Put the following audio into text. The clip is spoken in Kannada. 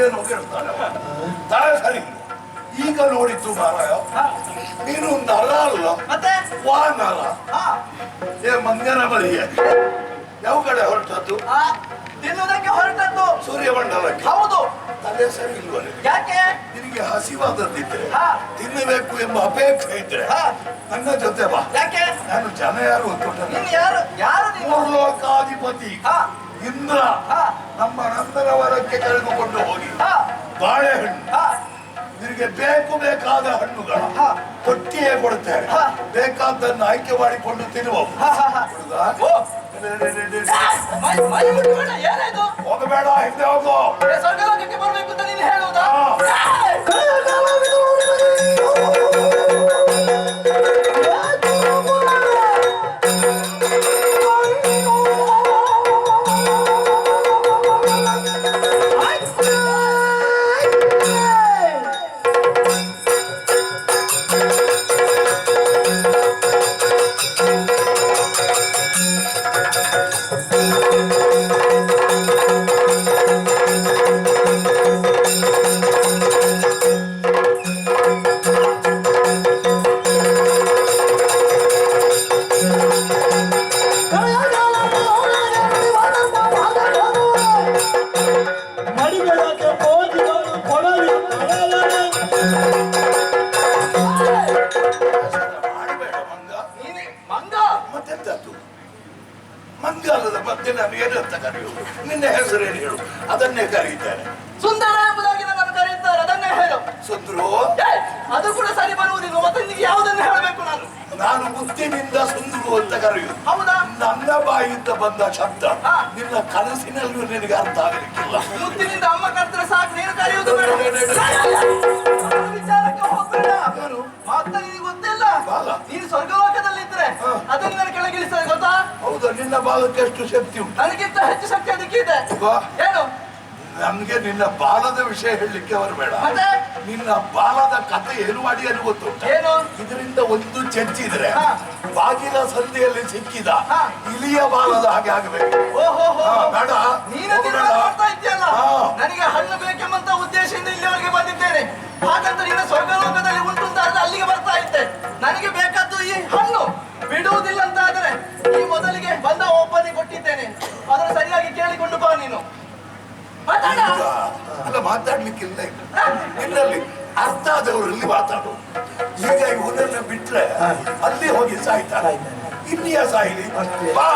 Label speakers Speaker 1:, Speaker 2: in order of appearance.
Speaker 1: ಏನು ಕೇಳ್ತಾನೆ ತಲೆ ಸರಿ. ಈಗ ನೋಡಿದ್ದು ಮಾರಾಯ, ನೀನು ನರ ಅಲ್ಲ
Speaker 2: ಮತ್ತೆ
Speaker 1: ವಾನರ. ಏ ಮಂಗನ ಮರಿಯೇ, ಯಾವ ಕಡೆ ಹೊರಟದ್ದು?
Speaker 2: ತಿನ್ನುವುದಕ್ಕೆ ಹೊರಟದ್ದು
Speaker 1: ಸೂರ್ಯಮಂಡಲಕ್ಕೆ.
Speaker 2: ಹೌದು.
Speaker 1: ತಲೆ ಸರಿ ಇಲ್ವ ನಿನಗೆ?
Speaker 2: ಯಾಕೆ?
Speaker 1: ನಿನಗೆ ಹಸಿವಾದದ್ದಿದ್ರೆ, ತಿನ್ನಬೇಕು ಎಂಬ ಅಪೇಕ್ಷೆ ಇದ್ರೆ ನನ್ನ ಜೊತೆ ಬಾ.
Speaker 2: ಯಾಕೆ?
Speaker 1: ನಾನು ಜನ ಯಾರು ಅಂತ
Speaker 2: ಯಾರು
Speaker 1: ಮೂರ್ಲೋಕಾಧಿಪತಿ ಇಂದ್ರ ನಮ್ಮ ನಂದನವರಕ್ಕೆ ಕರೆದುಕೊಂಡು ಹೋಗಿ ಬಾಳೆಹಣ್ಣು, ನಿನಗೆ ಬೇಕಾದ ಹಣ್ಣುಗಳು ಕೊಟ್ಟಿಯೇ ಕೊಡ್ತೇನೆ. ಬೇಕಾದ್ದನ್ನು ಆಯ್ಕೆ ಮಾಡಿಕೊಂಡು ತಿನ್ನುವವು. ಹೋಗಬೇಡ, ಹಿಂದೆ ಹೋಗೋ.
Speaker 2: ಸ್ವರ್ಗಲೋಕಕ್ಕೆ ಬರಬೇಕು ಅಂತ ನೀನು ಹೇಳುವುದಾ?
Speaker 1: ಮಂಗಲದ ಮಧ್ಯೆ ನಾನು ಏನಂತ ಕರೆಯುವುದು? ನಿನ್ನ ಹೆಸರೇನು ಹೇಳು, ಅದನ್ನೇ ಕರೀತೇನೆ.
Speaker 2: ಸುಂದರ ಎಂಬುದಾಗಿ ನನ್ನನ್ನು ಕರೆಯುತ್ತಾರೆ, ಅದನ್ನೇ ಹೇಳು.
Speaker 1: ಸುಂದ್ರು,
Speaker 2: ಅದು ಕೂಡ ಸರಿ ಬರುವುದಿಲ್ಲ. ಮತ್ತೆ ನಿನಗೆ ಯಾವುದನ್ನು ಹೇಳಬೇಕು?
Speaker 1: ನಾನು ಮುತ್ತಿನಿಂದ ಸುಂದ್ರು ಅಂತ ಕರೆಯುವುದು.
Speaker 2: ಹೌದಾ?
Speaker 1: ನನ್ನ ಬಾಯಿಂದ ಬಂದ ಶಬ್ದ ನಿನ್ನ ಕನಸಿನಲ್ಲೂ ನಿನಗೆ ಅರ್ಥ ಆಗಲಿಕ್ಕಿಲ್ಲ.
Speaker 2: ಮುತ್ತಿನಿಂದ ಅಮ್ಮ ಕರೆದ್ರೆ ಸಾಕು, ನೀನು ಕರೆಯುವುದು ವಿಚಾರಕ್ಕೆ ಹೋಗ್ಬೇಡ. ಮತ್ತೆ ನಿನಗೆ ಗೊತ್ತಿಲ್ಲ, ನೀನು ಸ್ವರ್ಗಲೋಕದಲ್ಲಿದ್ರೆ ಅದನ್ನು ನಾನು ಕೆಳಗಿಳಿಸ್ತದೆ, ಗೊತ್ತಾ?
Speaker 1: ಹೌದಾ? ನಿನ್ನ ಬಾಲಕ್ಕೆ ಎಷ್ಟು ಶಕ್ತಿ ಉಂಟು?
Speaker 2: ನನಗಿಂತ ಹೆಚ್ಚು ಶಕ್ತಿ ಅದಕ್ಕಿದೆ. ಏನು?
Speaker 1: ನಮ್ಗೆ ನಿನ್ನ ಬಾಲದ ವಿಷಯ ಹೇಳಲಿಕ್ಕೆ ಬರಬೇಡ. ನಿನ್ನ ಬಾಲದ ಕಥೆ ಏನು ಮಾಡಿ ಏನು ಗೊತ್ತುಂಟ?
Speaker 2: ಏನು?
Speaker 1: ಇದರಿಂದ ಒಂದು ಚರ್ಚಿದ್ರೆ ಬಾಗಿಲ ಸಂಧಿಯಲ್ಲಿ ಸಿಕ್ಕಿದ ಇಲಿಯ ಬಾಲದ ಹಾಗೆ ಆಗಬೇಕು. ಬೇಡ,
Speaker 2: ನನಗೆ ಹಣ್ಣು ಬೇಕೆಂಬಂತ ಉದ್ದೇಶದಿಂದ ಇಲ್ಲಿವರೆಗೆ ಬಂದಿದ್ದೇನೆ. ಹಾಗಂತ ನಿನ್ನ ಸ್ವರ್ಗಲೋಕದಲ್ಲಿ ಉಂಟು ಅಂತ ಅಲ್ಲಿಗೆ ಬರ್ತಾ ಇದ್ದೆ. ನನಗೆ ಬೇಕಾದ್ದು ಈ ಹಣ್ಣು ಬಿಡುವುದಿಲ್ಲ ಅಂತ ಆದರೆ ಈ ಮೊದಲಿಗೆ ಬಂದ ಒಪ್ಪಂದೆ ಕೊಟ್ಟಿದ್ದೇನೆ. ಅದನ್ನು ಸರಿಯಾಗಿ ಕೇಳಿಕೊಂಡು ಬಾ ನೀನು.
Speaker 1: ಅಲ್ಲ, ಮಾತಾಡ್ಲಿಕ್ಕಿಲ್ಲ. ನಿನ್ನಲ್ಲಿ ಅರ್ಥ ಆದವರಲ್ಲಿ ಮಾತಾಡು. ಈಗ ಇವನನ್ನ ಬಿಟ್ರೆ ಅಲ್ಲಿ ಹೋಗಿ ಸಾಯ್ತಾರೆ. ಇಲ್ಲಿಯ ಸಾಯಿಲಿ ಬಾ.